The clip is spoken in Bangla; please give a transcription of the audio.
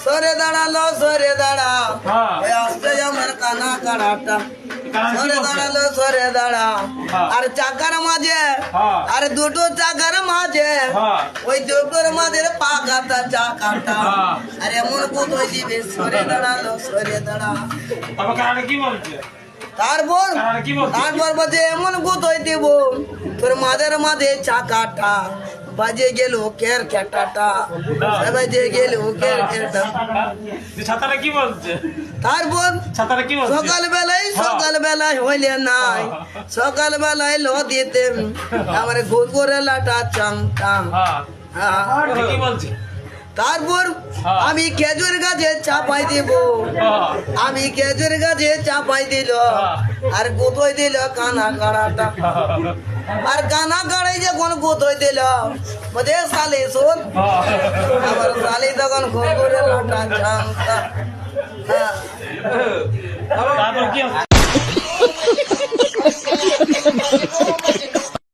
সরে দাঁড়ালো সরে দাঁড়া ওই আসছে আমার কানা কানাটা সরে দাঁড়ালো সরে দাঁড়া আর চাকার মাঝে আর দুটো চাকার মাঝে ওই দুটোর মাঝে পাকাটা চাকাটা আর এমন কোথায় দিবে সরে দাঁড়ালো সরে দাঁড়া তারপর তারপর বলছে এমন কোথায় দিব তোর মাঝের মাঝে চাকাটা বাজে গেল কের কেটাটা বাজে গেল কের কেটা ছাতাটা কি বলছে তারপর ছাতাটা কি বলছে সকালবেলায় হইলে নাই সকালবেলায় লো দিতে আমার ঘুর করে লাটা চাং টাং কি বলছে তারপর আমি খেজুর গাছে চাপাই দিব আমি খেজুর গাছে চাপাই দিল আর কোথায় দিল কানা কাড়াটা আর কানা কাড়াই যখন কোথায় দিল বলে শালি শোন আমার শালি তখন ঘুর করে লাটা চাং টাং তারপর কি